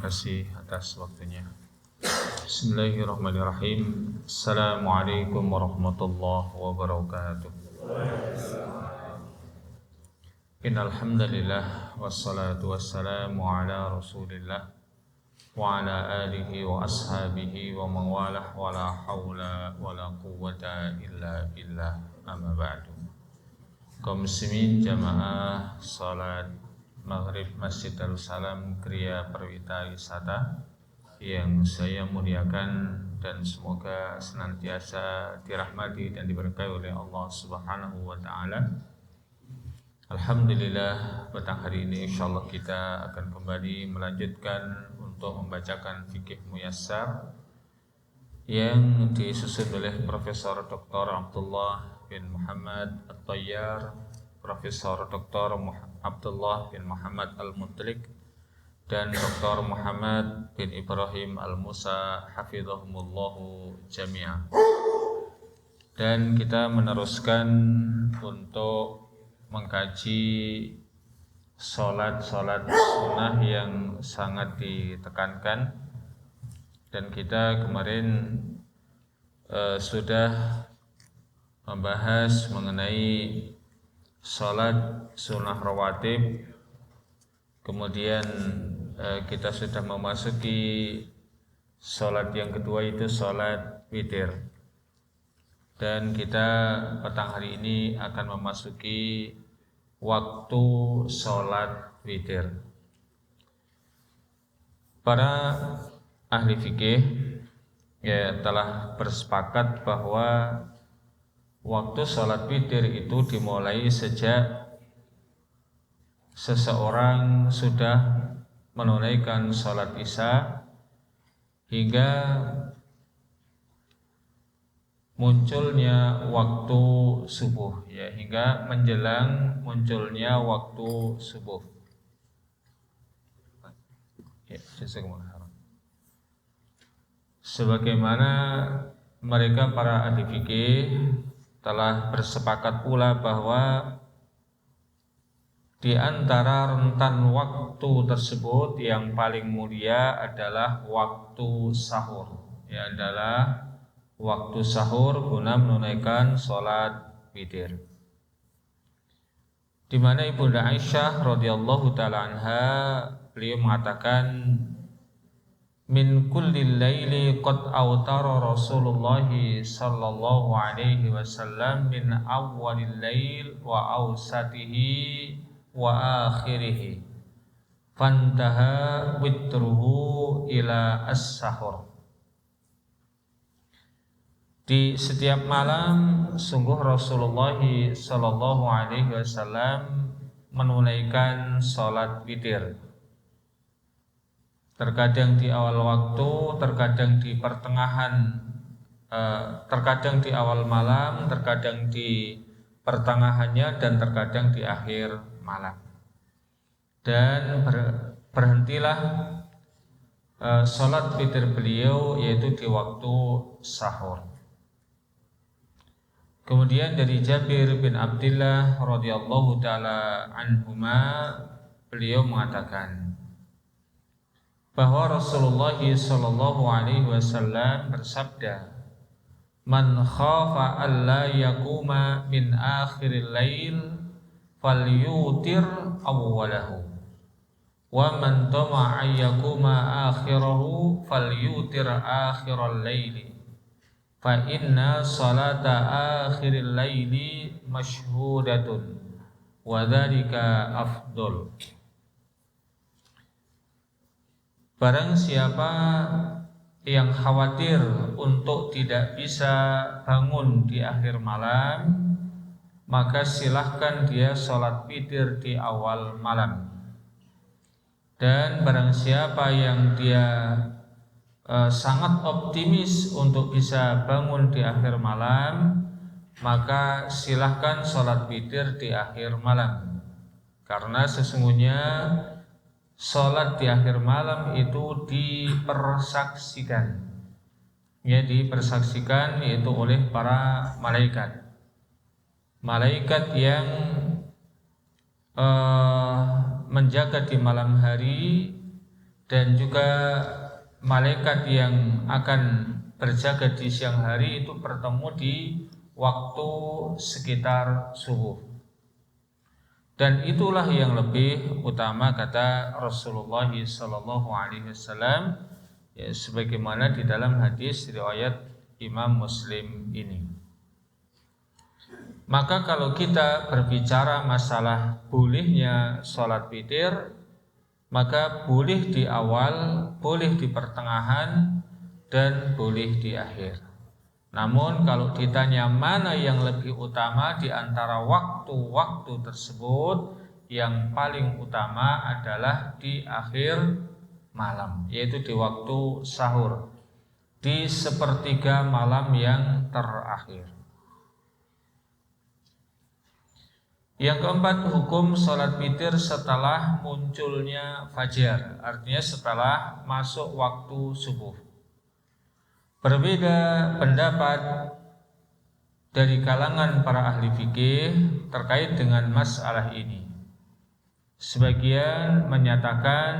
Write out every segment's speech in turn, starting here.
kasih atas waktunya. Bismillahirrahmanirrahim. Assalamualaikum warahmatullahi wabarakatuh. Innal hamdalillah wassalatu wassalamu ala Rasulillah wa ala alihi wa ashabihi wa man walah wa la haula wa la quwwata illa billah. Amma ba'du. Kaum muslimin jamaah salat Maghrib Masjid Darussalam Kriya Perwita Wisata yang saya muliakan dan semoga senantiasa dirahmati dan diberkahi oleh Allah Subhanahu wa taala. Alhamdulillah, pada hari ini insyaallah kita akan kembali melanjutkan untuk membacakan fikih muyassar yang disusun oleh Profesor Dr. Abdullah bin Muhammad At-Tayyar, Profesor Dr. Abdullah bin Muhammad Al-Mutlik, dan Dr. Muhammad bin Ibrahim Al-Musa hafizahumullahu jami'ah. Dan kita meneruskan untuk mengkaji sholat sunnah yang sangat ditekankan. Dan kita kemarin sudah membahas mengenai sholat sunnah rawatib. Kemudian kita sudah memasuki sholat yang kedua, itu sholat witir. Dan kita petang hari ini akan memasuki waktu sholat witir. Para ahli fikih telah bersepakat bahwa waktu sholat witir itu dimulai sejak seseorang sudah menunaikan sholat isya hingga munculnya waktu subuh, hingga menjelang munculnya waktu subuh. Sebagaimana mereka para ahli fikih telah bersepakat pula bahwa di antara rentan waktu tersebut yang paling mulia adalah waktu sahur, adalah waktu sahur guna menunaikan sholat witir. Di mana Ibunda Aisyah radhiyallahu taala anha, beliau mengatakan, min kulli laili qad awtara Rasulullah sallallahu alaihi wasallam min awwalil lail wa awsatihi wa akhirih fantaha witruhu ila as-sahur. Di setiap malam sungguh Rasulullah sallallahu alaihi wasallam menunaikan sholat witir. Terkadang di awal waktu, terkadang di pertengahan, terkadang di awal malam, terkadang di pertengahannya, dan terkadang di akhir malam. Dan berhentilah sholat witir beliau yaitu di waktu sahur. Kemudian dari Jabir bin Abdullah radhiyallahu taala anhuma, beliau mengatakan bahwa Rasulullah sallallahu alaihi wasallam bersabda, man khafa alla yakuma min akhiril lail falyutir awwalahu wa man tama'a yakuma akhirahu falyutir akhiral laili fa inna salata akhiril laili masyhudatun wa dzalika afdol. Barang siapa yang khawatir untuk tidak bisa bangun di akhir malam, maka silahkan dia sholat witir di awal malam. Dan barang siapa yang dia sangat optimis untuk bisa bangun di akhir malam, maka silahkan sholat witir di akhir malam. Karena sesungguhnya sholat di akhir malam itu dipersaksikan, dipersaksikan yaitu oleh para malaikat. Malaikat yang menjaga di malam hari dan juga malaikat yang akan berjaga di siang hari itu bertemu di waktu sekitar subuh. Dan itulah yang lebih utama kata Rasulullah SAW, ya, sebagaimana di dalam hadis riwayat Imam Muslim ini. Maka kalau kita berbicara masalah bolehnya sholat witir, maka boleh di awal, boleh di pertengahan, dan boleh di akhir. Namun kalau ditanya mana yang lebih utama di antara waktu-waktu tersebut, yang paling utama adalah di akhir malam, yaitu di waktu sahur, di sepertiga malam yang terakhir. Yang keempat, hukum sholat witir setelah munculnya fajar, artinya setelah masuk waktu subuh. Berbeda pendapat dari kalangan para ahli fikih terkait dengan masalah ini. Sebagian menyatakan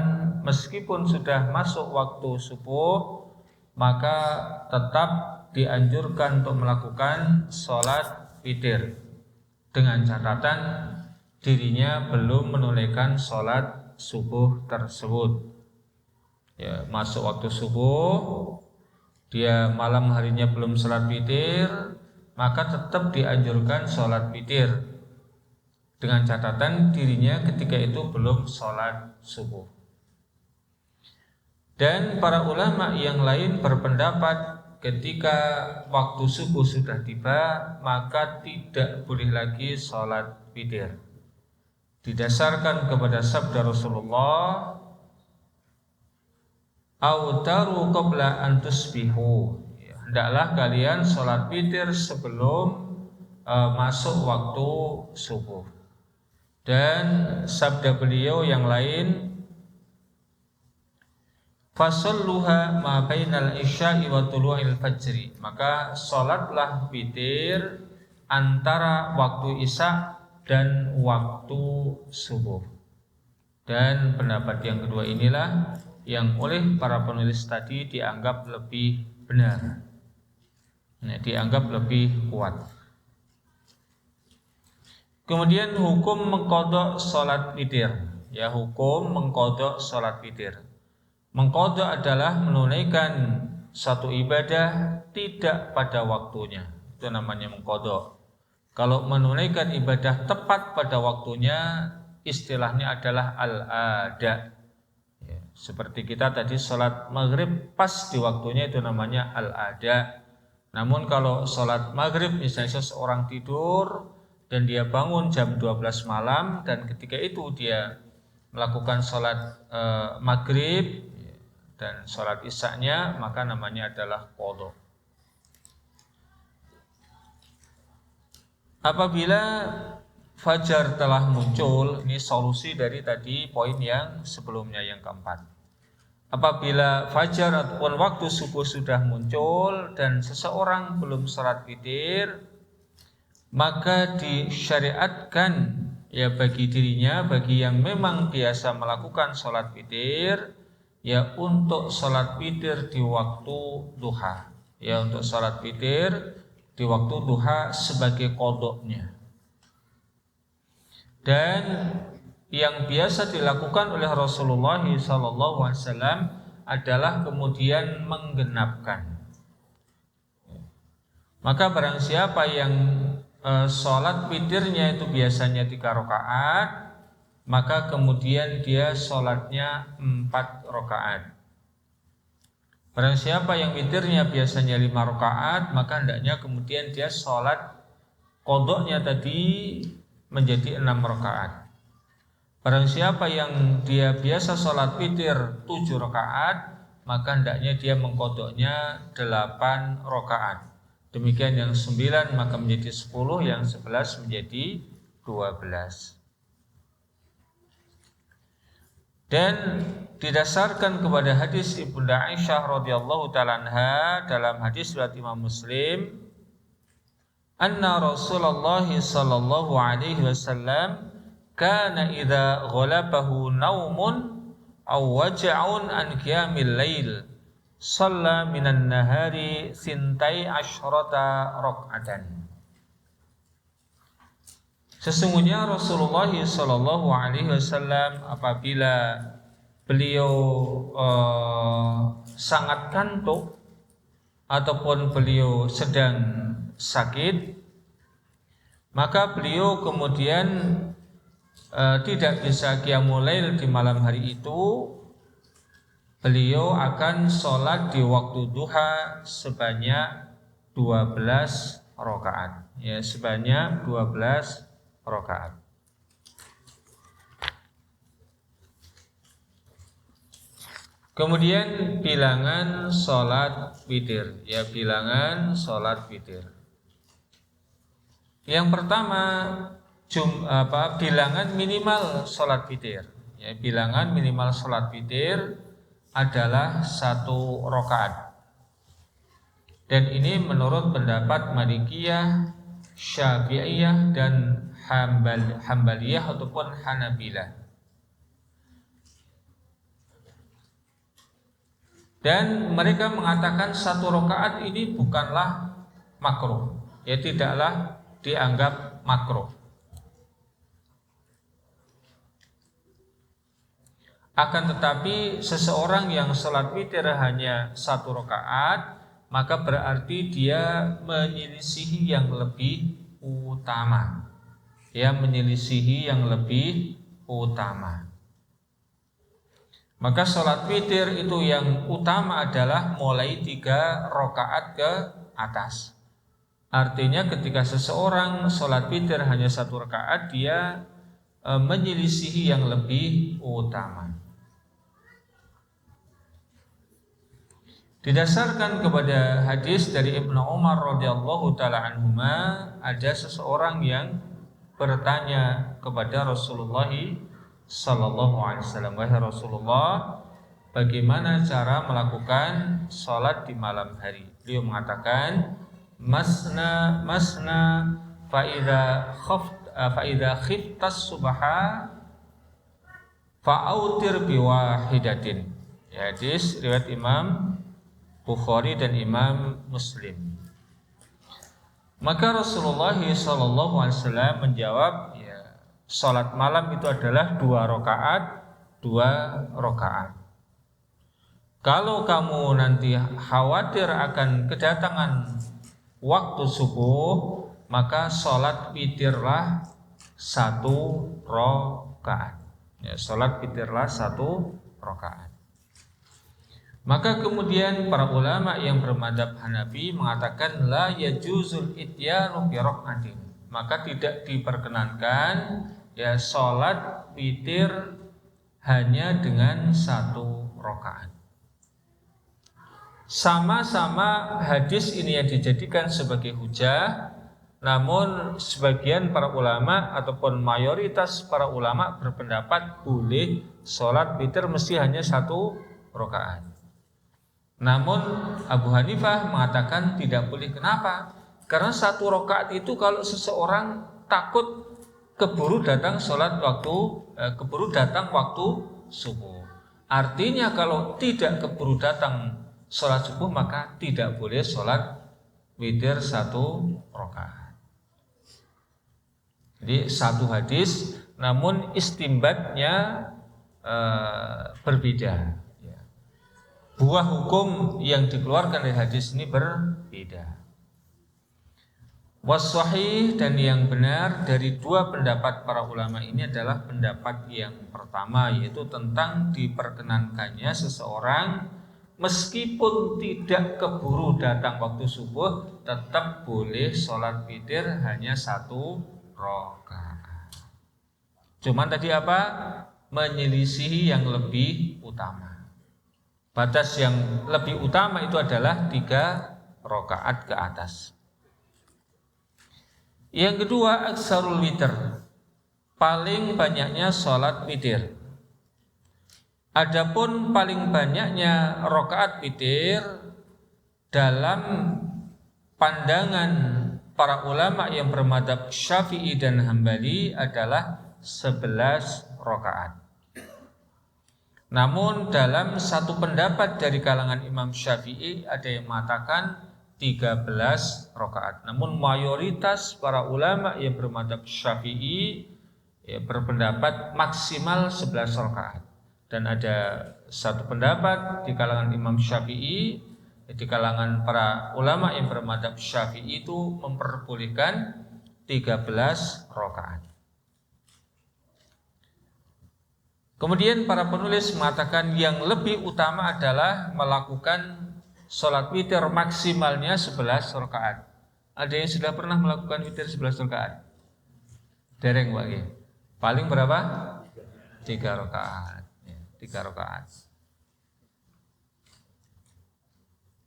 meskipun sudah masuk waktu subuh, maka tetap dianjurkan untuk melakukan sholat witir, dengan catatan dirinya belum menunaikan sholat subuh tersebut. Ya, masuk waktu subuh, dia malam harinya belum sholat witir, maka tetap dianjurkan sholat witir, dengan catatan dirinya ketika itu belum sholat subuh. Dan para ulama yang lain berpendapat ketika waktu subuh sudah tiba, maka tidak boleh lagi sholat witir, didasarkan kepada sabda Rasulullah, autaru qabla an tusbihu, hendaklah kalian sholat witir sebelum masuk waktu subuh. Dan sabda beliau yang lain, fasalluha ma bainal isya'i wa tulu'il fajri, maka sholatlah witir antara waktu isya dan waktu subuh. Dan pendapat yang kedua inilah yang oleh para penulis tadi dianggap lebih benar, dianggap lebih kuat. Kemudian hukum mengqadha sholat witir, ya, hukum mengqadha sholat witir. Mengqadha adalah menunaikan satu ibadah tidak pada waktunya, itu namanya mengqadha. Kalau menunaikan ibadah tepat pada waktunya, istilahnya adalah al-ada. Ya, seperti kita tadi sholat maghrib pas di waktunya, itu namanya al-ada. Namun kalau sholat maghrib misalnya seseorang tidur dan dia bangun jam 12 malam, dan ketika itu dia melakukan sholat maghrib dan sholat isya-nya, maka namanya adalah qadha. Apabila fajar telah muncul, ini solusi dari tadi poin yang sebelumnya, yang keempat. Apabila fajar ataupun waktu subuh sudah muncul dan seseorang belum sholat witir, maka disyariatkan, ya, bagi dirinya, bagi yang memang biasa melakukan sholat witir, ya, untuk sholat witir di waktu duha, ya, untuk sholat witir di waktu duha sebagai qadha-nya. Dan yang biasa dilakukan oleh Rasulullah SAW adalah kemudian menggenapkan. Maka barang siapa yang sholat witirnya itu biasanya 3 rakaat, maka kemudian dia sholatnya 4 rakaat. Barang siapa yang witirnya biasanya 5 rakaat, maka hendaknya kemudian dia sholat qadha-nya tadi menjadi 6 rakaat. Barang siapa yang dia biasa sholat witir 7 rakaat, maka hendaknya dia mengqadha-nya 8 rakaat. Demikian yang 9 maka menjadi 10, yang 11 menjadi 12. Dan didasarkan kepada hadis Ibunda Aisyah radhiyallahu ta'ala anha dalam hadis riwayat Imam Muslim, anna Rasulullah sallallahu alaihi wasallam kana idza ghalabahu naumun aw waja'un an qiyamil lail shalla minan nahari sintai asyrata rakaatan. Sesungguhnya Rasulullah sallallahu alaihi wasallam apabila beliau sangat kantuk ataupun beliau sedang sakit, maka beliau kemudian tidak bisa qiyamul lail di malam hari itu. Beliau akan sholat di waktu duha sebanyak 12 rakaat, ya, sebanyak 12 rakaat. Kemudian bilangan sholat witir, ya, bilangan sholat witir. Yang pertama bilangan minimal sholat witir, ya, bilangan minimal sholat witir adalah 1 rakaat. Dan ini menurut pendapat Malikiyah, Syafi'iyah dan Hambaliyah ataupun Hanabilah. Dan mereka mengatakan 1 rakaat ini bukanlah makruh, ya, tidaklah dianggap makruh. Akan tetapi seseorang yang sholat witir hanya 1 rakaat, maka berarti dia menyelisihi yang lebih utama, ya, menyelisihi yang lebih utama. Maka sholat witir itu yang utama adalah mulai 3 rakaat ke atas. Artinya ketika seseorang sholat witir hanya 1 rakaat, dia menyelisihi yang lebih utama. Didasarkan kepada hadis dari Ibnu Umar radhiyallahu taala anhuma, ada seseorang yang bertanya kepada Rasulullah sallallahu alaihi wasallam, "Wahai Rasulullah, bagaimana cara melakukan salat di malam hari?" Beliau mengatakan, "Masna masna fa idza khiftas subha fa'autir biwahidatin." Ya, hadis riwayat Imam Bukhari dan Imam Muslim. Maka Rasulullah SAW menjawab, ya, salat malam itu adalah 2 rakaat. Kalau kamu nanti khawatir akan kedatangan waktu subuh, maka salat witirlah 1 rakaat. Ya, salat witirlah 1 rakaat. Maka kemudian para ulama yang bermadzhab Hanafi mengatakan la yajuzul ityanu bi rakaatin. Maka tidak diperkenankan, ya, salat witir hanya dengan 1 rakaat. Sama-sama hadis ini yang dijadikan sebagai hujah, namun sebagian para ulama ataupun mayoritas para ulama berpendapat boleh salat witir mesti hanya 1 rakaat. Namun Abu Hanifah mengatakan tidak boleh. Kenapa? Karena 1 rakaat itu kalau seseorang takut keburu datang waktu subuh. Artinya kalau tidak keburu datang sholat subuh, maka tidak boleh sholat witir 1 rakaat. Jadi 1 hadis, namun istimbatnya berbeda. Buah hukum yang dikeluarkan dari hadis ini berbeda. Wassahih, dan yang benar dari 2 pendapat para ulama ini adalah pendapat yang pertama, yaitu tentang diperkenankannya seseorang meskipun tidak keburu datang waktu subuh, tetap boleh sholat witir hanya 1 rakaat. Cuman tadi apa? Menyelisihi yang lebih utama. Batas yang lebih utama itu adalah 3 rakaat ke atas. Yang kedua, aksarul witir, paling banyaknya sholat witir. Adapun paling banyaknya rakaat witir dalam pandangan para ulama yang bermadzhab Syafi'i dan Hambali adalah 11 rakaat. Namun dalam satu pendapat dari kalangan Imam Syafi'i ada yang mengatakan 13 rakaat. Namun mayoritas para ulama yang bermadzhab Syafi'i berpendapat maksimal 11 rakaat. Dan ada satu pendapat di kalangan Imam Syafi'i, di kalangan para ulama yang bermadzhab Syafi'i itu memperbolehkan 13 rakaat. Kemudian para penulis mengatakan yang lebih utama adalah melakukan sholat witir maksimalnya 11 rakaat. Ada yang sudah pernah melakukan witir 11 rakaat? Dereng bagi. Paling berapa? 3 rakaat. 3 rakaat.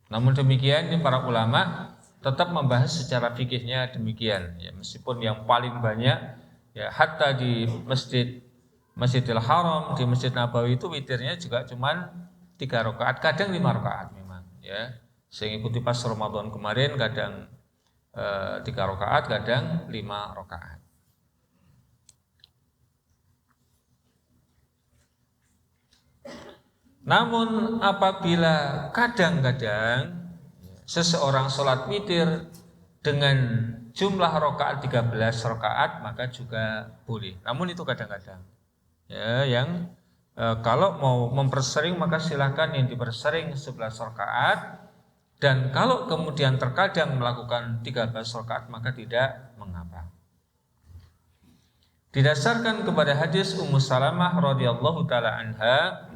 Namun demikian ini para ulama tetap membahas secara fikihnya demikian. Ya, meskipun yang paling banyak ya hatta di Masjidil Haram, di Masjid Nabawi itu witirnya juga cuman 3 rakaat, kadang 5 rakaat memang ya. Saya ikuti pas Ramadan kemarin kadang 3 rakaat, kadang 5 rakaat. Namun apabila kadang-kadang seseorang sholat witir dengan jumlah rakaat 13 rakaat maka juga boleh. Namun itu kadang-kadang. Ya, yang kalau mau mempersering maka silakan yang dipersering 11 rakaat, dan kalau kemudian terkadang melakukan 13 rakaat maka tidak mengapa. Didasarkan kepada hadis Ummu Salamah radhiyallahu taala anha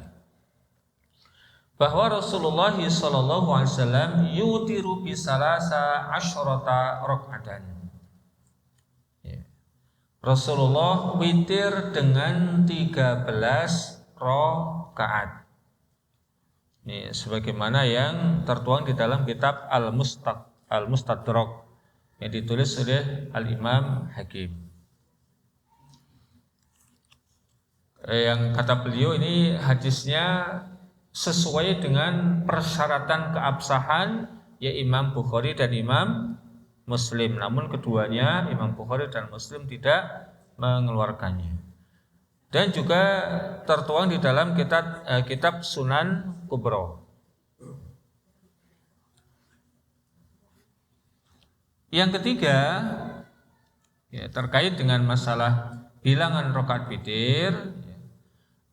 bahwa Rasulullah sallallahu alaihi wasallam yutiru bi salasa asyrata rakaatan. Rasulullah witir dengan 13 rakaat. Ini sebagaimana yang tertuang di dalam kitab Al-Mustadrak yang ditulis oleh Al-Imam Hakim. Yang kata beliau ini hadisnya sesuai dengan persyaratan keabsahan ya Imam Bukhari dan Imam Muslim, namun keduanya Imam Bukhari dan Muslim tidak mengeluarkannya. Dan juga tertuang di dalam kitab Sunan Kubra. Yang ketiga ya, terkait dengan masalah bilangan rakaat witir,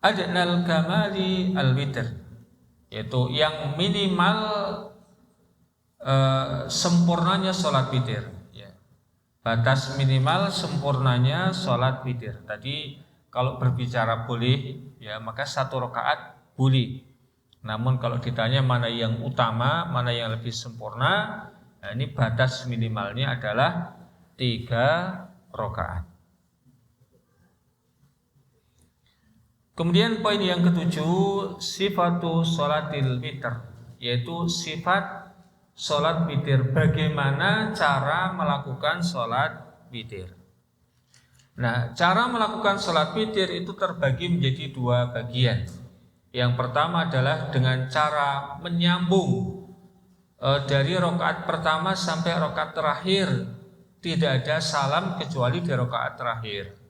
adnal kamali al-witr, yaitu yang minimal sempurnanya sholat witir ya. Batas minimal sempurnanya sholat witir. Tadi kalau berbicara boleh ya maka 1 rakaat boleh. Namun kalau ditanya mana yang utama, mana yang lebih sempurna, nah ini batas minimalnya adalah 3 rakaat. Kemudian poin yang ketujuh, sifatu sholatil witr, yaitu sifat sholat witir. Bagaimana cara melakukan sholat witir? Nah, cara melakukan sholat witir itu terbagi menjadi 2 bagian. Yang pertama adalah dengan cara menyambung dari rakaat pertama sampai rakaat terakhir, tidak ada salam kecuali di rakaat terakhir.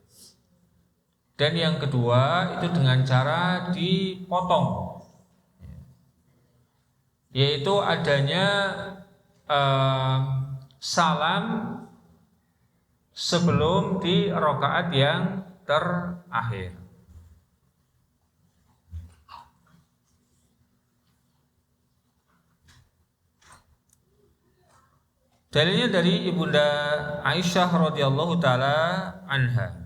Dan yang kedua itu dengan cara dipotong, yaitu adanya salam sebelum di rakaat yang terakhir. Dalilnya dari Ibunda Aisyah radhiyallahu taala anha.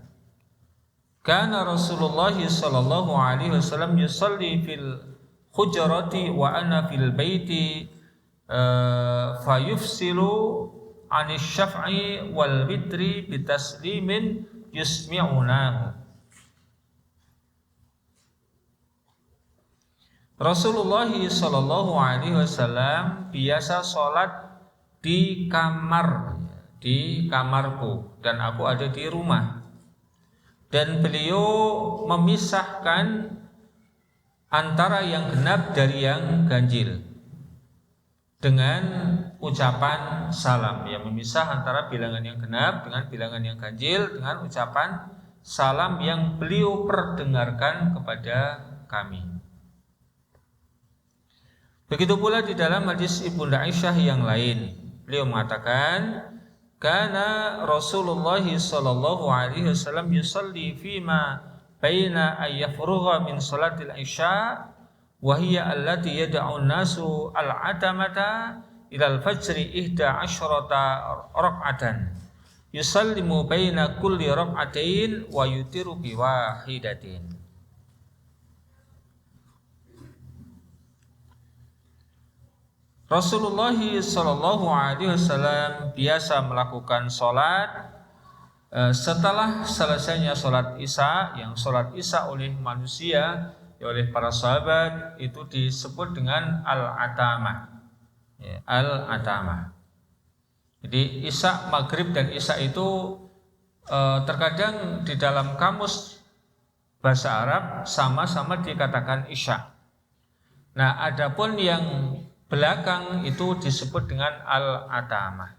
Kana Rasulullah sallallahu alaihi wasallam yusalli fil hujrati wa ana fil baiti fayufsilu anis syaf'i wal witri bitaslimin yusmi'unahu. Rasulullah sallallahu alaihi wasallam biasa sholat di kamarku dan aku ada di rumah. Dan beliau memisahkan antara yang genap dari yang ganjil dengan ucapan salam, ya, memisah antara bilangan yang genap dengan bilangan yang ganjil dengan ucapan salam yang beliau perdengarkan kepada kami. Begitu pula di dalam hadis Ibunda Aisyah yang lain, beliau mengatakan, "Kana Rasulullah sallallahu alaihi wasallam yusalli fima baina ayyafrugha min salatil isya wa hiya allati yad'u an-nasu al-atamata ila al-fajri 11 rak'atan. Yusallimu baina kulli rak'atain wa yutiru bi wahidatin." Rasulullah Shallallahu Alaihi Wasallam biasa melakukan sholat setelah selesainya sholat isya. Yang sholat isya oleh manusia, oleh para sahabat itu disebut dengan al-atamah, ya, al-atamah. Jadi isya, maghrib dan isya itu terkadang di dalam kamus bahasa Arab sama-sama dikatakan isya. Nah, adapun yang belakang itu disebut dengan al-atamah.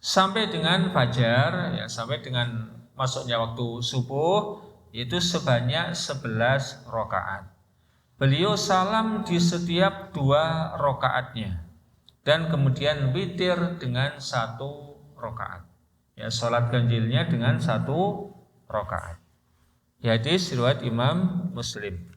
Sampai dengan fajar, ya, sampai dengan masuknya waktu subuh itu sebanyak 11 rakaat. Beliau salam di setiap 2 rakaatnya dan kemudian witir dengan 1 rakaat. Ya, salat ganjilnya dengan 1 rakaat. Hadis riwayat Imam Muslim.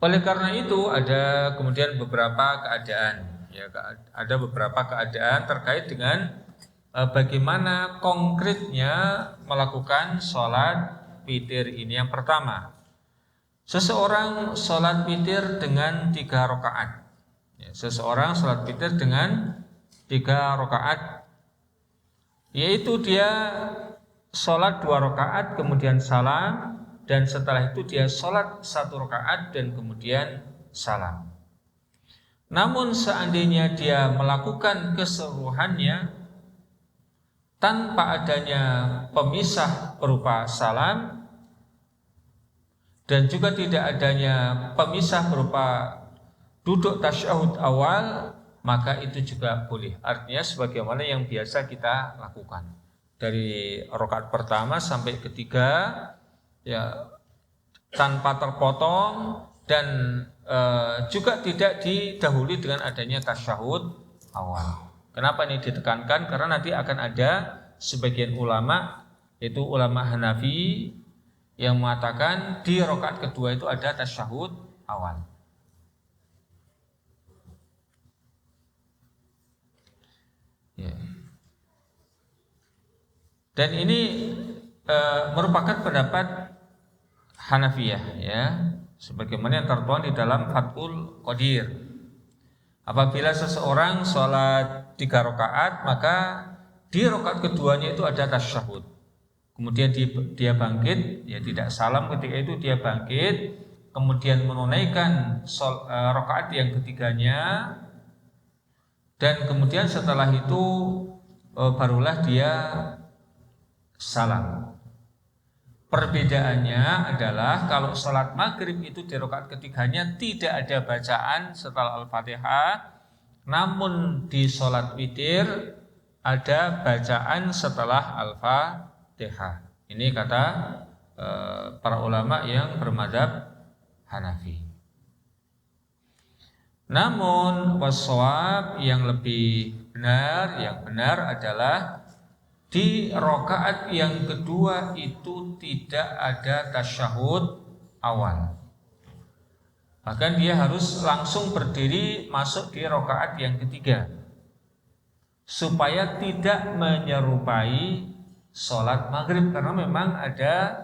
Oleh karena itu ada kemudian beberapa keadaan, ya, ada beberapa keadaan terkait dengan bagaimana konkretnya melakukan sholat witir ini. Yang pertama, seseorang sholat witir dengan 3 rakaat. Ya, seseorang sholat witir dengan 3 rakaat, yaitu dia sholat 2 rakaat kemudian salam, dan setelah itu dia sholat 1 rakaat dan kemudian salam. Namun seandainya dia melakukan keseluruhannya tanpa adanya pemisah berupa salam dan juga tidak adanya pemisah berupa duduk tasyahud awal, maka itu juga boleh. Artinya sebagaimana yang biasa kita lakukan dari rakaat pertama sampai ketiga, ya, tanpa terpotong dan juga tidak didahului dengan adanya tasyahud awal. Kenapa ini ditekankan? Karena nanti akan ada sebagian ulama, yaitu ulama Hanafi, yang mengatakan di rakaat kedua itu ada tasyahud awal. Ya. Dan ini merupakan pendapat Hanafiyah, ya, sebagaimana yang tertuang di dalam Fathul Qadir. Apabila seseorang sholat 3 rakaat, maka di rakaat keduanya itu ada tasyahud. Kemudian dia bangkit, ya, tidak salam ketika itu, dia bangkit, kemudian menunaikan rakaat yang ketiganya, dan kemudian setelah itu barulah dia salam. Perbedaannya adalah kalau sholat maghrib itu di rakaat ketiganya tidak ada bacaan setelah Al-Fatihah, namun di sholat witir ada bacaan setelah Al-Fatihah. Ini kata para ulama yang bermadzhab Hanafi. Namun waswab yang lebih benar, yang benar adalah di rakaat yang kedua itu tidak ada tasyahud awal. Bahkan dia harus langsung berdiri masuk di rakaat yang ketiga, supaya tidak menyerupai sholat maghrib. Karena memang ada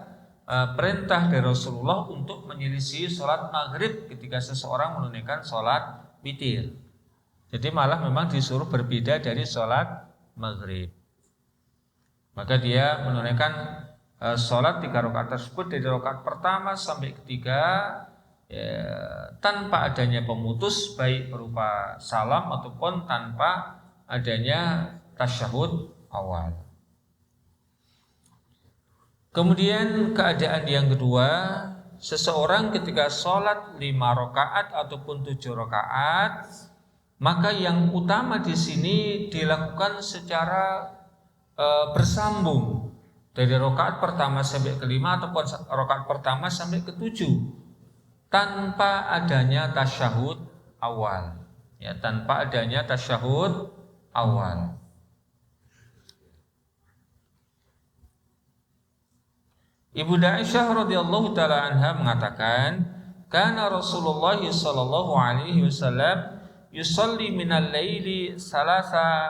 perintah dari Rasulullah untuk menyelisih sholat maghrib ketika seseorang menunaikan sholat witir. Jadi malah memang disuruh berbeda dari sholat maghrib. Maka dia menunaikan sholat 3 rakaat tersebut dari rakaat pertama sampai ketiga, ya, tanpa adanya pemutus, baik berupa salam ataupun tanpa adanya tasyahud awal. Kemudian keadaan yang kedua, seseorang ketika sholat 5 rakaat ataupun 7 rakaat, maka yang utama di sini dilakukan secara bersambung, dari rakaat pertama sampai kelima ataupun rakaat pertama sampai ketujuh tanpa adanya tasyahud awal, ya, tanpa adanya tasyahud awal. Ibunda Aisyah radhiyallahu taala anha mengatakan, kana Rasulullah sallallahu alaihi wasallam yusalli minal laili salasa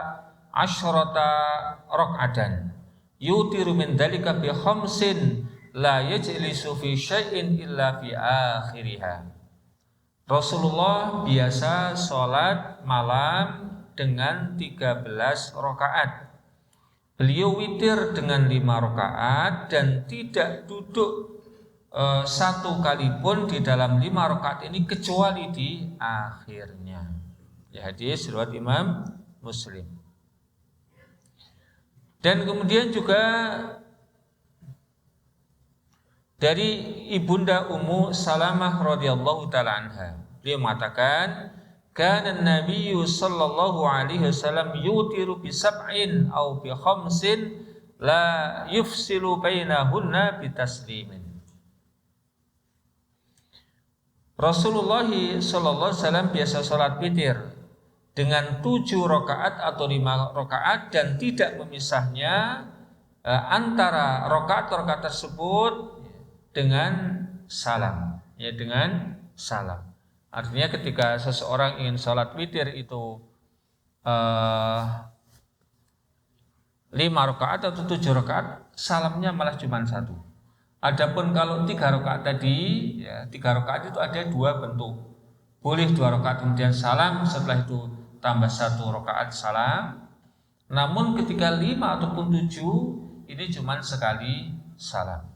asyrata rak'atan yutiru min dzalika bi khamsin la yajlisu fi syai'in illa fi akhiriha. Rasulullah biasa sholat malam dengan 13 rakaat. Beliau witir dengan 5 rakaat dan tidak duduk satu kali pun di dalam 5 rakaat ini kecuali di akhirnya. Ya, hadis riwayat Imam Muslim. Dan kemudian juga dari Ibunda Ummu Salamah radhiyallahu taala anha, beliau mengatakan, kana Nabi sallallahu alaihi wasallam yutiru bi sab'in aw bi khamsin la yufsilu bainahunna bi taslimin. Rasulullah sallallahu alaihi wasallam biasa salat witir dengan 7 rakaat atau 5 rakaat dan tidak memisahnya antara rakaat-rakaat tersebut dengan salam, ya, dengan salam. Artinya ketika seseorang ingin sholat witir itu 5 rakaat atau 7 rakaat, salamnya malah cuma 1. Adapun kalau 3 rakaat tadi, ya, 3 rakaat itu ada 2 bentuk. Boleh 2 rakaat kemudian salam, setelah itu tambah 1 rakaat salam. Namun ketika 5 ataupun 7 ini cuma sekali salam.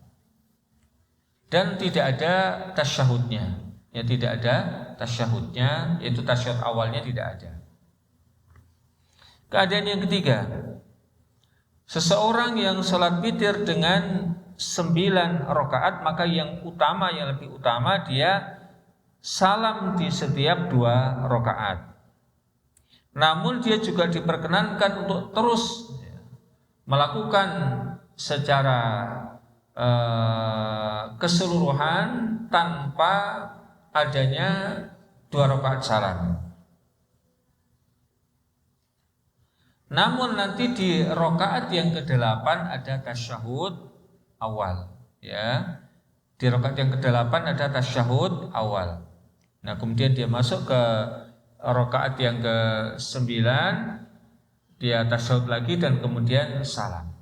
Dan tidak ada tasyahudnya. Ya, tidak ada tasyahudnya, yaitu tasyahud awalnya tidak ada. Keadaan yang ketiga, seseorang yang sholat witir dengan 9 rakaat, maka yang lebih utama dia salam di setiap 2 rakaat. Namun dia juga diperkenankan untuk terus melakukan secara keseluruhan tanpa adanya 2 rakaat salam. Namun nanti di rakaat yang ke-8 ada tasyahud awal, ya. Di rakaat yang ke-8 ada tasyahud awal. Nah, kemudian dia masuk ke rakaat yang ke-9, dia tasyahud lagi dan kemudian salam.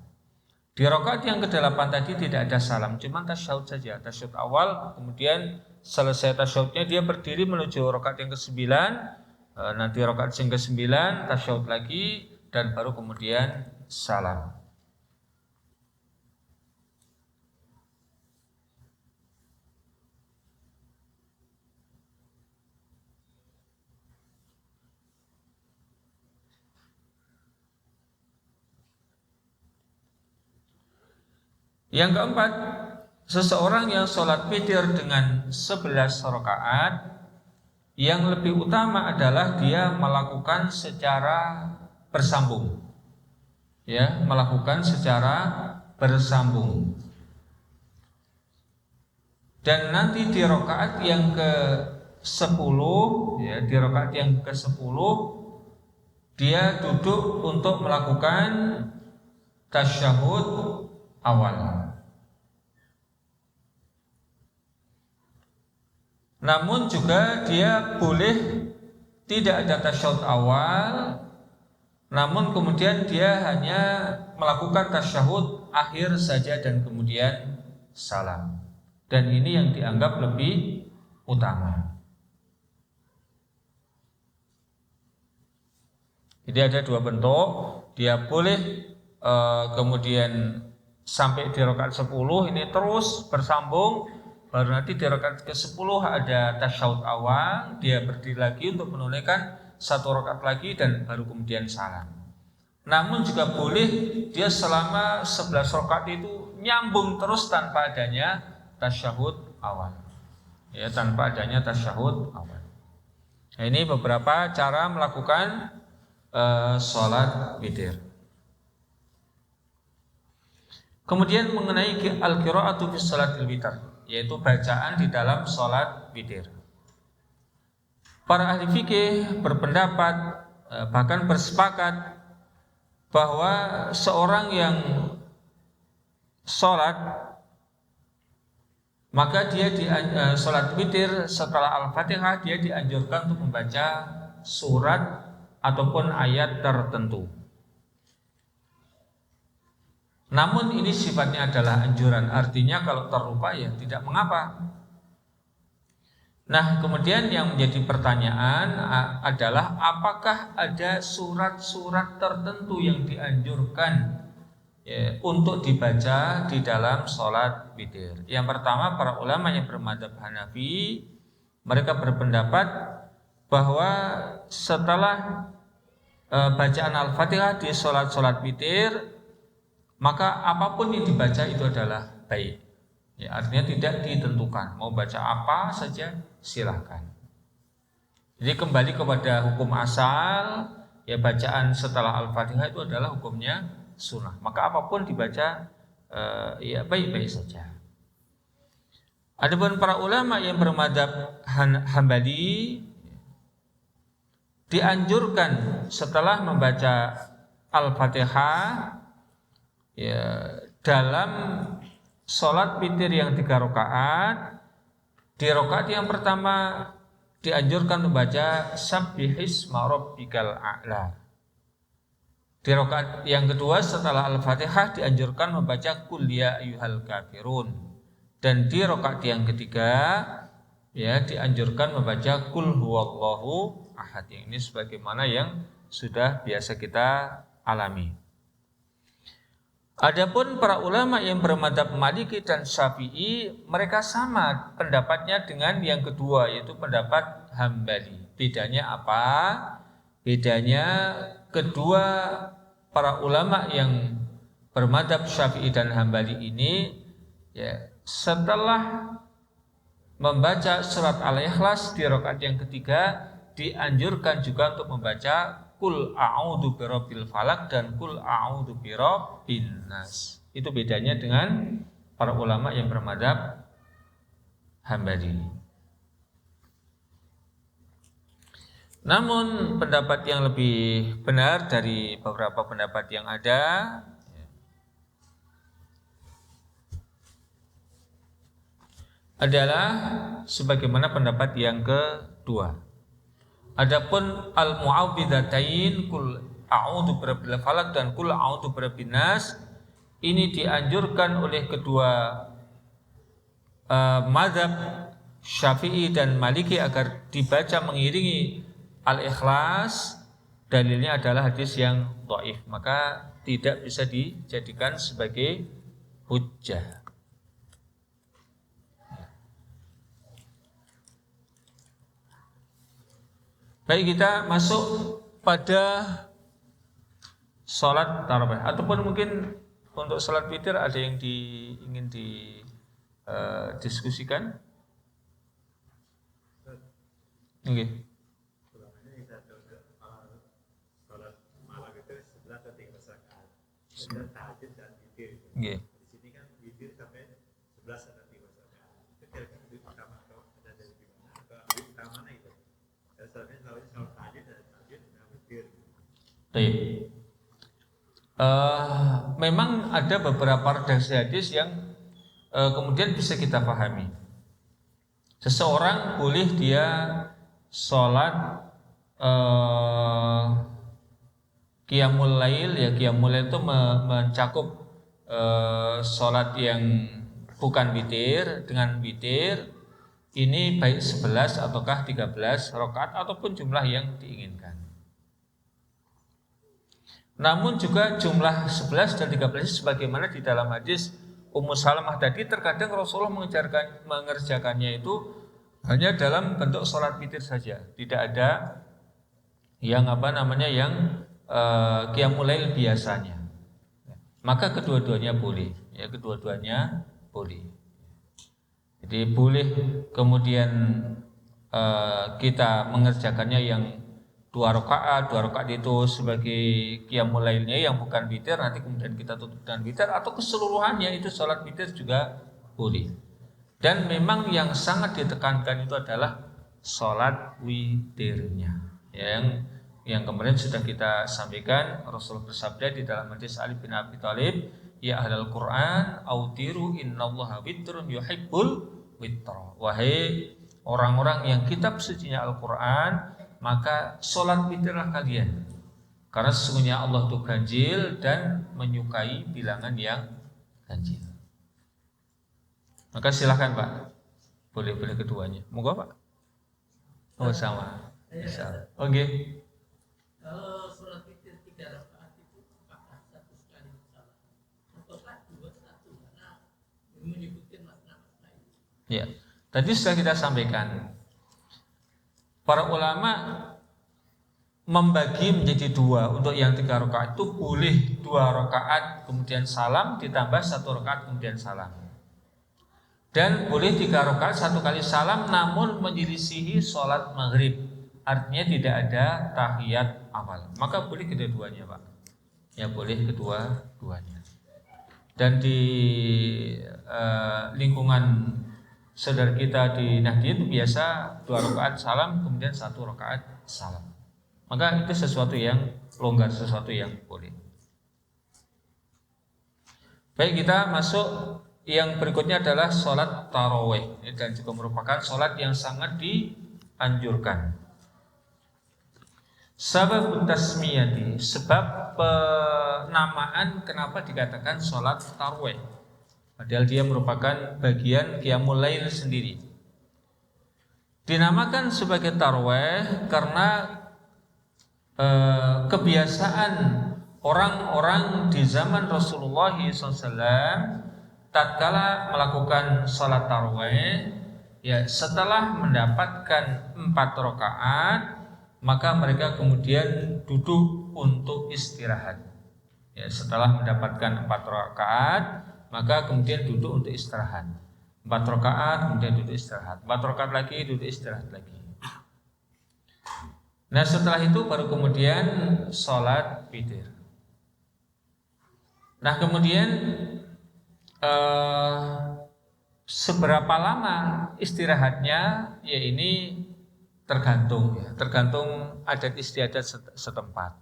Di rakaat yang ke-8 tadi tidak ada salam, cuma tasyahud saja, tasyahud awal, kemudian selesai tasyahudnya dia berdiri menuju rakaat yang ke-9, nanti rakaat yang ke-9 tasyahud lagi dan baru kemudian salam. Yang keempat, seseorang yang sholat witir dengan 11 rakaat, yang lebih utama adalah dia melakukan secara bersambung, ya, melakukan secara bersambung. Dan nanti di rakaat yang ke-10, ya, di rakaat yang ke-10 dia duduk untuk melakukan tasyahud awal. Namun juga dia boleh tidak ada tasyahud awal, namun kemudian dia hanya melakukan tasyahud akhir saja dan kemudian salam. Dan ini yang dianggap lebih utama. Jadi ada 2 bentuk. Dia boleh kemudian sampai di rakaat 10 ini terus bersambung. Baru nanti di rakaat ke-10 ada tasyahud awal, dia berdiri lagi untuk menunaikan 1 rakaat lagi dan baru kemudian salam. Namun juga boleh dia selama 11 rakaat itu nyambung terus tanpa adanya tasyahud awal. Ya, tanpa adanya tasyahud awal. Nah, ini beberapa cara melakukan sholat witir. Kemudian mengenai al-qira'atu fi salatil witir, yaitu bacaan di dalam salat witir. Para ahli fikih berpendapat bahkan bersepakat bahwa seorang yang salat maka dia di salat witir setelah Al-Fatihah dia dianjurkan untuk membaca surat ataupun ayat tertentu. Namun ini sifatnya adalah anjuran, artinya kalau terlupa ya tidak mengapa. Nah, kemudian yang menjadi pertanyaan adalah apakah ada surat-surat tertentu yang dianjurkan ya, untuk dibaca di dalam sholat witir. Yang pertama, para ulama yang bermadzhab Hanafi mereka berpendapat bahwa setelah bacaan Al-Fatihah di sholat witir maka apapun yang dibaca itu adalah baik. Ya, artinya tidak ditentukan mau baca apa saja silahkan. Jadi kembali kepada hukum asal, ya bacaan setelah Al-Fatihah itu adalah hukumnya sunnah. Maka apapun dibaca ya baik-baik saja. Adapun para ulama yang bermadzhab Hambali dianjurkan setelah membaca Al-Fatihah ya dalam sholat witir yang 3 rakaat, di rakaat yang pertama dianjurkan membaca Sabbihisma rabbikal a'la. Di rakaat yang kedua setelah Al-Fatihah dianjurkan membaca Qul ya ayyuhal kafirun. Dan di rakaat yang ketiga ya dianjurkan membaca Qul huwallahu ahad. Ini sebagaimana yang sudah biasa kita alami. Adapun para ulama yang bermadzhab Maliki dan Syafi'i mereka sama pendapatnya dengan yang kedua, yaitu pendapat Hambali. Bedanya apa? Bedanya kedua para ulama yang bermadzhab Syafi'i dan Hambali ini ya, setelah membaca surat Al-Ikhlas di rakaat yang ketiga dianjurkan juga untuk membaca Qul a'udzu birabbil falaq dan Qul a'udzu birabbin nas. Itu bedanya dengan para ulama yang bermadzhab Hambali. Namun pendapat yang lebih benar dari beberapa pendapat yang ada adalah sebagaimana pendapat yang kedua. Adapun al-mu'awwidzatain Qul a'udzu birabbil falaq dan Qul a'udzu birabbin nas ini dianjurkan oleh kedua mazhab Syafi'i dan Maliki agar dibaca mengiringi Al-Ikhlas. Dalilnya adalah hadis yang dhaif, maka tidak bisa dijadikan sebagai hujjah. Baik, kita masuk pada sholat tarawih ataupun mungkin untuk sholat witir ada yang ingin didiskusikan. Oke. Oke. Di sini kan witir sampai 11 atau 3 rakaat. Itu kira-kira lebih utama atau ada dari gimana? Atau lebih utama mana itu? Memang ada beberapa redaksi hadis yang kemudian bisa kita pahami. Seseorang boleh dia sholat qiyamul lail, ya qiyamul lail itu mencakup sholat yang bukan witir dengan witir. Ini baik 11 ataukah 13 rakaat ataupun jumlah yang diinginkan. Namun juga jumlah 11 dan 13 sebagaimana di dalam hadis Ummu Salamah tadi, terkadang Rasulullah mengerjakannya itu hanya dalam bentuk sholat witir saja. Tidak ada yang qiyamul lail biasanya. Maka kedua-duanya boleh. Ya, kedua-duanya boleh. Jadi boleh kemudian kita mengerjakannya yang dua rakaat itu sebagai qiyamul lailnya yang bukan witir, nanti kemudian kita tutup dengan witir, atau keseluruhannya itu sholat witir juga boleh. Dan memang yang sangat ditekankan itu adalah sholat witirnya. Yang kemarin sudah kita sampaikan, Rasul bersabda di dalam hadis Ali bin Abi Thalib, ya ahlal Quran autiru innallaha witrun yuhibbul witra. Wahai orang-orang yang kitab sucinya Al-Quran, maka sholat witirlah kalian, karena sesungguhnya Allah itu ganjil dan menyukai bilangan yang ganjil. Maka silakan Pak, boleh keduanya. Moga Pak. Oh sama. Bisa. Oke. Kalau sholat witir 3 rakaat itu apakah satu sekali salah ataukah 2 1 karena menyebutkan makna-makna itu? Ya. Tadi sudah kita sampaikan, para ulama membagi menjadi 2. Untuk yang 3 rakaat itu boleh 2 rakaat kemudian salam ditambah 1 rakaat kemudian salam. Dan boleh 3 rakaat 1 kali salam namun menyelisihi sholat maghrib. Artinya tidak ada tahiyat awal. Maka boleh kedua-duanya Pak. Ya boleh kedua-duanya. Dan di lingkungan saudara kita di Nahdien itu biasa 2 rakaat salam kemudian 1 rakaat salam. Maka itu sesuatu yang longgar, sesuatu yang boleh. Baik, kita masuk yang berikutnya adalah sholat taraweh, dan juga merupakan sholat yang sangat dianjurkan. Sebab tasmiyati, sebab penamaan kenapa dikatakan sholat taraweh, padahal dia merupakan bagian qiyamul lail sendiri. Dinamakan sebagai taraweh karena kebiasaan orang-orang di zaman Rasulullah SAW tatkala melakukan sholat taraweh, ya setelah mendapatkan 4 rakaat maka mereka kemudian duduk untuk istirahat. Ya, setelah mendapatkan 4 rakaat maka kemudian duduk untuk istirahat. 4 rakaat kemudian duduk istirahat. 4 rakaat lagi duduk istirahat lagi. Nah setelah itu baru kemudian sholat witir. Nah kemudian seberapa lama istirahatnya, ya ini tergantung adat istiadat setempat.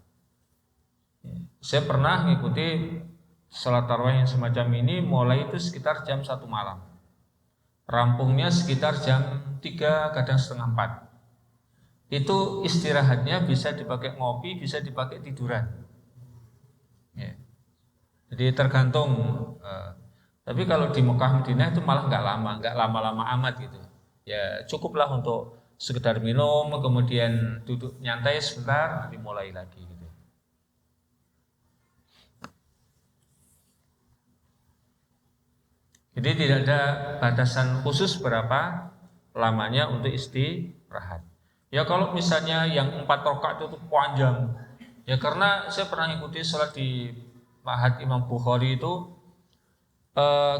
Saya pernah mengikuti sholat tarawih yang semacam ini mulai itu sekitar jam 1 malam, rampungnya sekitar jam 3 kadang setengah 4. Itu istirahatnya bisa dipakai ngopi, bisa dipakai tiduran. Ya. Jadi tergantung. Tapi kalau di Mekah Madinah itu malah nggak lama-lama amat gitu. Ya cukuplah untuk sekedar minum, kemudian duduk nyantai sebentar, nanti mulai lagi gitu. Jadi tidak ada batasan khusus berapa lamanya untuk istirahat. Ya kalau misalnya yang 4 rakaat itu panjang, ya karena saya pernah ikuti sholat di Ma'had Imam Bukhari itu,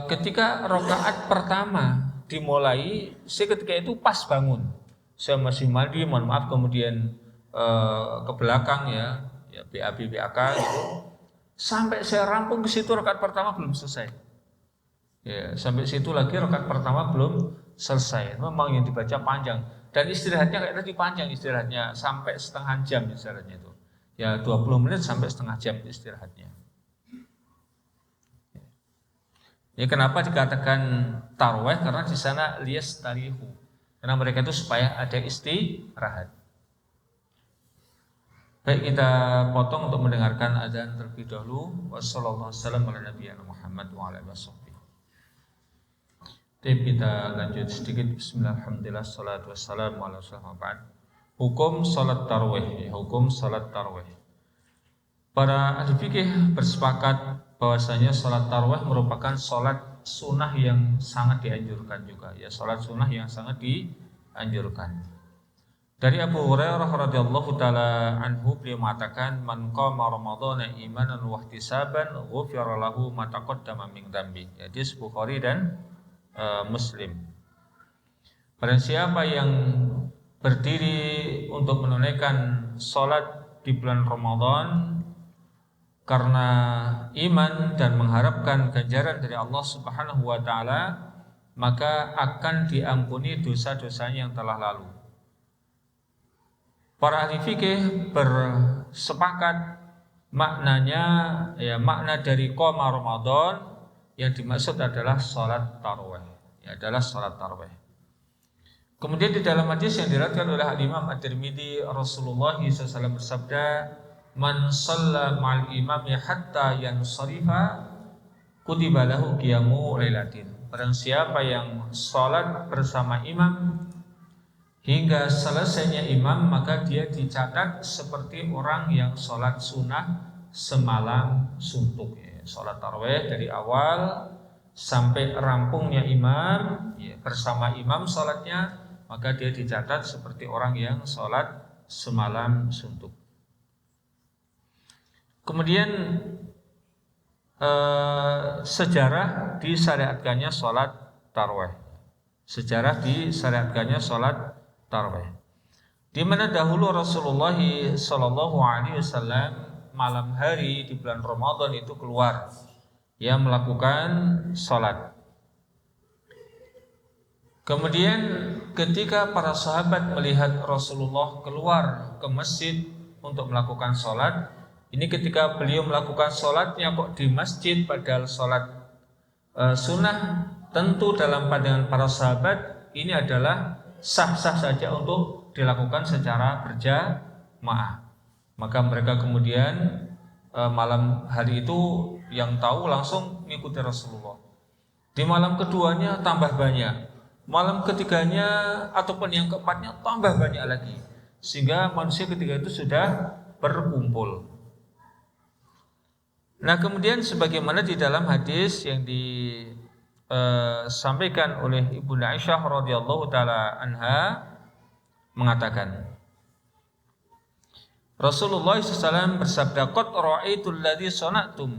ketika rakaat pertama dimulai, saya ketika itu pas bangun, saya masih mandi, mohon maaf, kemudian ke belakang ya BAB BAK gitu, sampai saya rampung ke situ rakaat pertama belum selesai. Ya sampai situ lagi rakaat pertama belum selesai. Memang yang dibaca panjang. Dan istirahatnya kayak tadi panjang, istirahatnya sampai setengah jam istirahatnya itu. Ya 20 menit sampai setengah jam istirahatnya. Ya kenapa dikatakan tarawih? Karena di sana lias tarihu. Karena mereka itu supaya ada istirahat. Baik, kita potong untuk mendengarkan azan terlebih dahulu. Wassalamualaikum warahmatullahi wabarakatuh. Kita lanjut sedikit. Bismillahirrahmanirrahim. Salatu wassalamu ala rasulillah. Hukum salat tarawih. Hukum salat tarawih. Para ahli fikih bersepakat bahwasanya salat tarawih merupakan salat sunnah yang sangat dianjurkan juga. Ya, salat sunnah yang sangat dianjurkan. Dari Abu Hurairah radhiyallahu taala anhu, beliau mengatakan, "Man qama ramadhana imanan wa ihtisaban, ghufira lahu ma taqaddama min dzambi." Hadis Bukhari dan Muslim. Barang siapa yang berdiri untuk menunaikan sholat di bulan Ramadan karena iman dan mengharapkan ganjaran dari Allah Subhanahu wa taala, maka akan diampuni dosa-dosanya yang telah lalu. Para ahli fikih bersepakat maknanya, makna dari qoma Ramadan yang dimaksud adalah sholat tarawih, adalah sholat tarawih. Kemudian di dalam hadis yang diriwayatkan oleh Imam At-Tirmidzi, Rasulullah SAW bersabda, "Man shalla ma'al imami hatta yansarifa, kutiba lahu qiyamu lailatin." Barang siapa yang sholat bersama imam hingga selesainya imam, maka dia dicatat seperti orang yang sholat sunnah semalam suntuk. Sholat tarawih dari awal sampai rampungnya imam, bersama imam sholatnya, maka dia dicatat seperti orang yang sholat semalam suntuk. Kemudian sejarah disyariatkannya sholat tarawih. Sejarah disyariatkannya sholat tarawih. Di mana dahulu Rasulullah SAW malam hari di bulan Ramadan itu keluar, melakukan sholat. Kemudian ketika para sahabat melihat Rasulullah keluar ke masjid untuk melakukan sholat, ini ketika beliau melakukan sholatnya kok di masjid padahal sholat sunnah, tentu dalam pandangan para sahabat ini adalah sah-sah saja untuk dilakukan secara berjamaah. Maka mereka kemudian malam hari itu yang tahu langsung mengikuti Rasulullah. Di malam keduanya tambah banyak, malam ketiganya ataupun yang keempatnya tambah banyak lagi, sehingga manusia ketika itu sudah berkumpul. Nah, kemudian sebagaimana di dalam hadis yang disampaikan oleh Ibunda Aisyah radhiyallahu taala anha mengatakan, Rasulullah SAW bersabda, "Qad ra'aitul ladzi sana'tum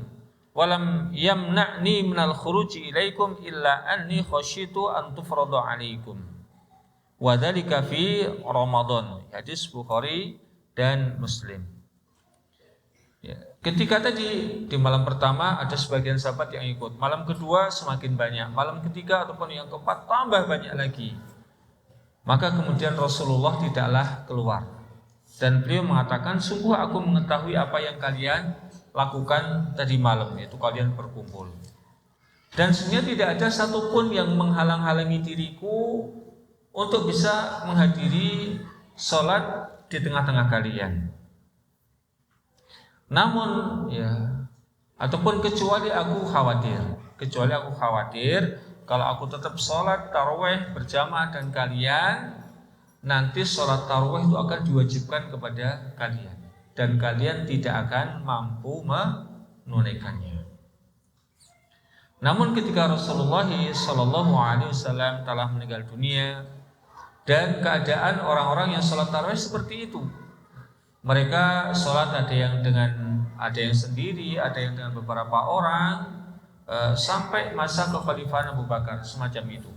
walam yamna'ni minal khuruji ilaikum illa anni khasyitu an tufrada 'alaikum wa dzalika fi Ramadan." Hadis Bukhari dan Muslim. Ketika tadi di malam pertama ada sebagian sahabat yang ikut, malam kedua semakin banyak, malam ketiga ataupun yang keempat tambah banyak lagi. Maka kemudian Rasulullah tidaklah keluar, dan beliau mengatakan, "Sungguh aku mengetahui apa yang kalian lakukan tadi malam, yaitu kalian berkumpul. Dan sebenarnya tidak ada satupun yang menghalang-halangi diriku untuk bisa menghadiri sholat di tengah-tengah kalian. Namun ataupun kecuali aku khawatir kalau aku tetap sholat tarawih berjamaah dan kalian, nanti sholat tarawih itu akan diwajibkan kepada kalian dan kalian tidak akan mampu menunaikannya." Namun ketika Rasulullah SAW telah meninggal dunia dan keadaan orang-orang yang sholat tarawih seperti itu, mereka sholat ada yang sendiri, ada yang dengan beberapa orang, sampai masa kekhalifahan Abu Bakar, semacam itu.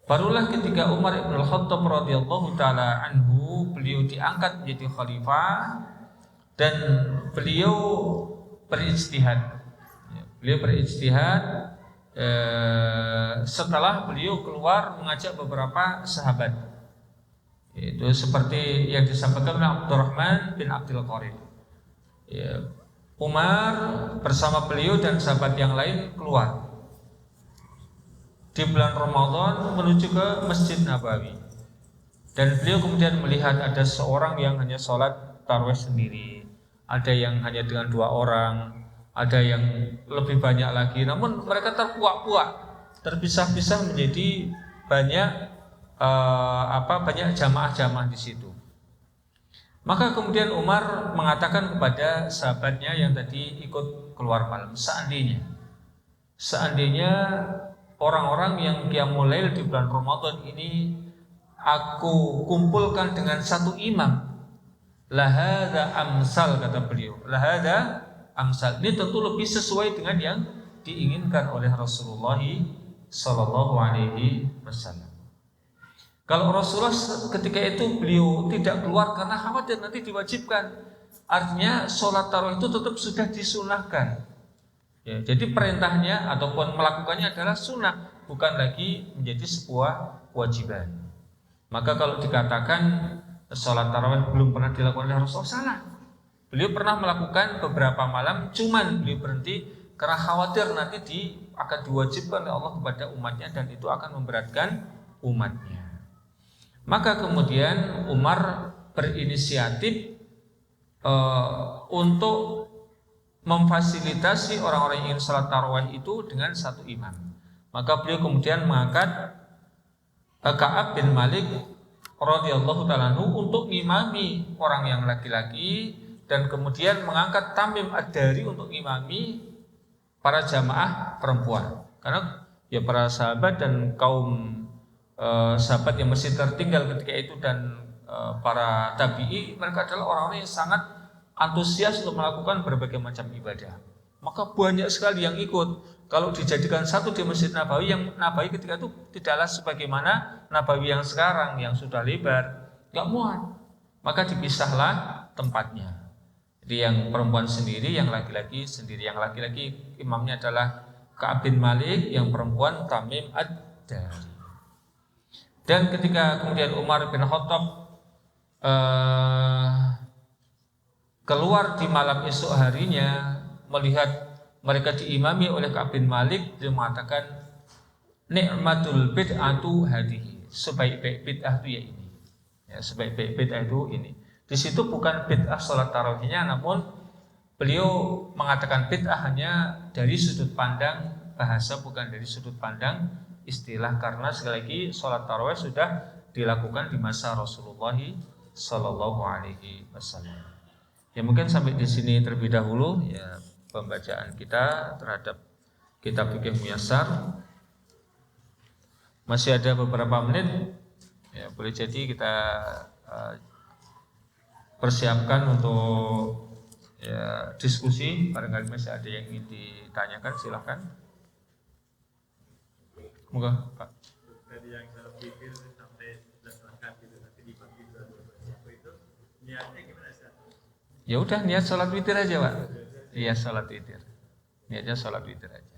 Barulah ketika Umar ibn al-Khattab radhiyallahu taala anhu, beliau diangkat menjadi khalifah dan beliau berijtihad. Setelah beliau keluar mengajak beberapa sahabat. Itu seperti yang disampaikan oleh Abdurrahman bin Abdul Qarid. Umar bersama beliau dan sahabat yang lain keluar di bulan Ramadan menuju ke Masjid Nabawi, dan beliau kemudian melihat ada seorang yang hanya sholat tarawih sendiri, ada yang hanya dengan 2 orang, ada yang lebih banyak lagi. Namun mereka terpuak-puak, terpisah-pisah menjadi banyak jamaah-jamaah di situ. Maka kemudian Umar mengatakan kepada sahabatnya yang tadi ikut keluar malam, seandainya orang-orang yang qiyamul lail di bulan Ramadan ini aku kumpulkan dengan satu imam, lahada amsal, kata beliau, lahada amsal, ini tentu lebih sesuai dengan yang diinginkan oleh Rasulullah sallallahu alaihi wasallam. Kalau Rasulullah ketika itu beliau tidak keluar karena khawatir nanti diwajibkan. Artinya sholat tarawih itu tetap sudah disunahkan. Ya, jadi perintahnya ataupun melakukannya adalah sunnah, bukan lagi menjadi sebuah kewajiban. Maka kalau dikatakan sholat tarawih belum pernah dilakukan oleh Rasulullah, salah. Beliau pernah melakukan beberapa malam, cuman beliau berhenti karena khawatir nanti akan diwajibkan oleh Allah kepada umatnya dan itu akan memberatkan umatnya. Maka kemudian Umar berinisiatif untuk memfasilitasi orang-orang yang ingin salat tarawih itu dengan satu imam. Maka beliau kemudian mengangkat Ka'ab bin Malik radhiyallahu ta'ala anhu untuk ngimami orang yang laki-laki dan kemudian mengangkat Tamim Ad-Dari untuk ngimami para jamaah perempuan. Karena ya para sahabat dan kaum sahabat yang masih tertinggal ketika itu dan para tabi'i, mereka adalah orang-orang yang sangat antusias untuk melakukan berbagai macam ibadah. Maka banyak sekali yang ikut. Kalau dijadikan satu di Masjid Nabawi, yang Nabawi ketika itu tidaklah sebagaimana Nabawi yang sekarang yang sudah lebar, gak muat. Maka dipisahlah tempatnya. Jadi yang perempuan sendiri, yang laki-laki sendiri. Yang laki-laki imamnya adalah Ka'ab bin Malik, yang perempuan Tamim Ad-Dari. Dan ketika kemudian Umar bin Khattab keluar di malam esok harinya melihat mereka diimami oleh Ka'ab bin Malik, dia mengatakan ni'matul bid'atu hadihi, sebaik-baik bid'ah itu ya ini. Ya, sebaik-baik bid'ah itu ini. Di situ bukan bid'ah salat tarawihnya, namun beliau mengatakan bid'ah hanya dari sudut pandang bahasa, bukan dari sudut pandang istilah, karena sekali lagi salat tarawih sudah dilakukan di masa Rasulullah sallallahu alaihi wasallam. Ya mungkin sampai di sini terlebih dahulu ya pembacaan kita terhadap kitab Fiqh Muyassar. Masih ada beberapa menit, ya boleh jadi kita persiapkan untuk ya diskusi. Barangkali masih ada yang ingin ditanyakan, silahkan. Moga Pak. Tadi yang dalam pikir sampai 11 rakaat gitu, nanti dibagi 2 itu niatnya gimana sih? Ya udah niat sholat witir aja Pak. Iya sholat witir. Niatnya sholat witir aja.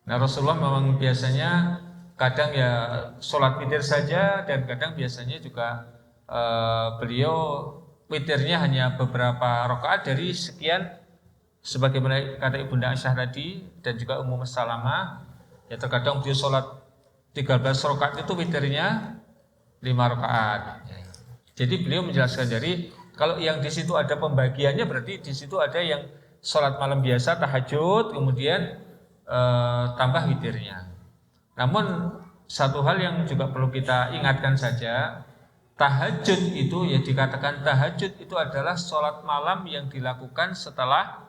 Nah Rasulullah memang biasanya kadang ya sholat witir saja dan kadang biasanya juga beliau witirnya hanya beberapa rakaat dari sekian, sebagaimana kata Ibunda Aisyah tadi dan juga Ummu Salamah. Ya terkadang beliau sholat 13 rakaat itu witirnya 5 rakaat. Jadi beliau menjelaskan dari kalau yang di situ ada pembagiannya berarti di situ ada yang sholat malam biasa tahajud kemudian tambah witirnya. Namun satu hal yang juga perlu kita ingatkan saja, tahajud itu ya dikatakan tahajud itu adalah sholat malam yang dilakukan setelah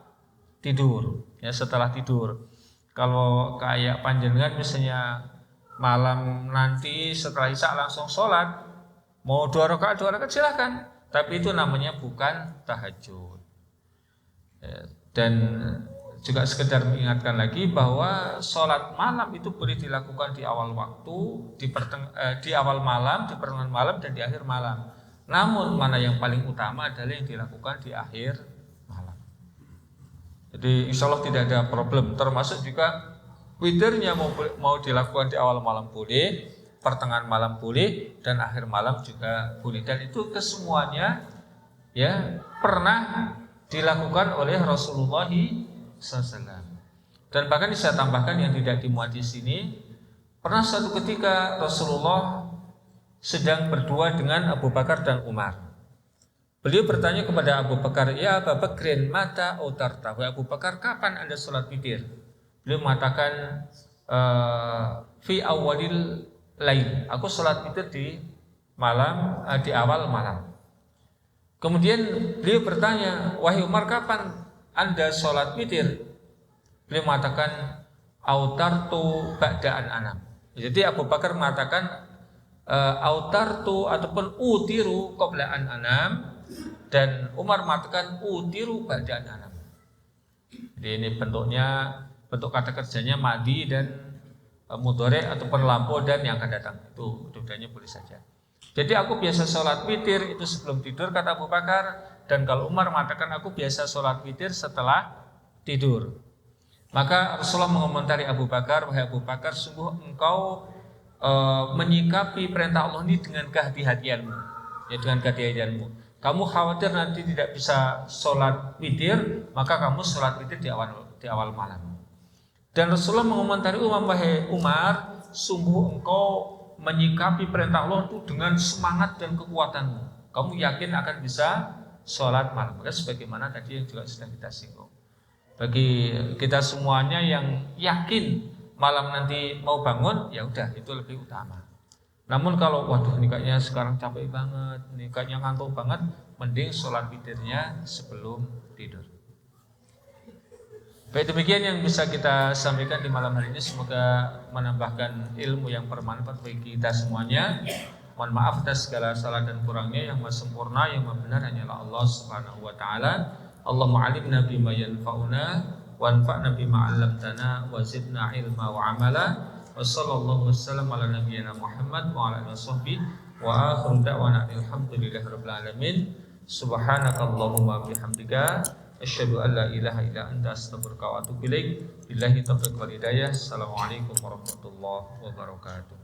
tidur. Ya setelah tidur. Kalau kayak panjenengan misalnya malam nanti setelah isya langsung sholat, mau 2 rakaat silahkan. Tapi itu namanya bukan tahajud. Dan juga sekedar mengingatkan lagi bahwa sholat malam itu boleh dilakukan di awal waktu, di awal malam, di pertengahan malam, dan di akhir malam. Namun mana yang paling utama adalah yang dilakukan di akhir malam. Jadi insya Allah tidak ada problem. Termasuk juga witirnya mau dilakukan di awal malam boleh, pertengahan malam boleh, dan akhir malam juga boleh. Dan itu kesemuanya ya pernah dilakukan oleh Rasulullah SAW. Dan bahkan saya tambahkan yang tidak dimuat di sini, pernah suatu ketika Rasulullah sedang berdua dengan Abu Bakar dan Umar. Beliau bertanya kepada Abu Bakar, ya Abu Bakrin, mata utarta, Abu Bakar, kapan Anda sholat witir? Beliau mengatakan, fi awalil lain, aku sholat witir di malam, di awal malam. Kemudian beliau bertanya, wahai Umar, kapan Anda sholat witir? Beliau mengatakan, autartu ba'da'an anam. Jadi Abu Bakar mengatakan, autartu ataupun utiru qobla'an anam, dan Umar mengatakan utiru ba'da'an anam. Jadi ini bentuk kata kerjanya madi dan mudhari ataupun lampau dan yang akan datang. Itu dua-duanya boleh saja. Jadi aku biasa sholat witir itu sebelum tidur kata Abu Bakar, dan kalau Umar mengatakan aku biasa sholat witir setelah tidur. Maka Rasulullah mengomentari Abu Bakar, wahai Abu Bakar, sungguh engkau menyikapi perintah Allah ini dengan kehati-hatianmu, ya dengan kehati-hatianmu. Kamu khawatir nanti tidak bisa sholat witir, maka kamu sholat witir di awal malam. Dan Rasulullah mengomentari Umar, wahai Umar, sungguh engkau menyikapi perintah Allah itu dengan semangat dan kekuatanmu. Kamu yakin akan bisa sholat malam. Maka sebagaimana tadi yang juga sudah kita singgung. Bagi kita semuanya yang yakin malam nanti mau bangun, ya udah itu lebih utama. Namun kalau waduh ini kayaknya sekarang capek banget, ini kayaknya ngantuk banget, mending sholat witirnya sebelum tidur. Baik, demikian yang bisa kita sampaikan di malam hari ini. Semoga menambahkan ilmu yang bermanfaat bagi kita semuanya. Mohon maaf atas segala salah dan kurangnya. Yang maha sempurna, yang maha benar hanyalah Allah Subhanahu wa taala. Allahumma alimna bima yanfa'una wanfa'na bima 'allamtana wa zidna ilma wa amala. Wa sallallahu wasallam ala nabiyyina Muhammad wa ala alihi washabbihi wa akhiru da'wana alhamdulillahirabbil alamin. Subhanakallahumma bihamdika asyhadu an la ilaha illa anta astaghfiruka wa atubu ilaik. Billahi taufiq wal hidayah. Assalamualaikum warahmatullahi wabarakatuh.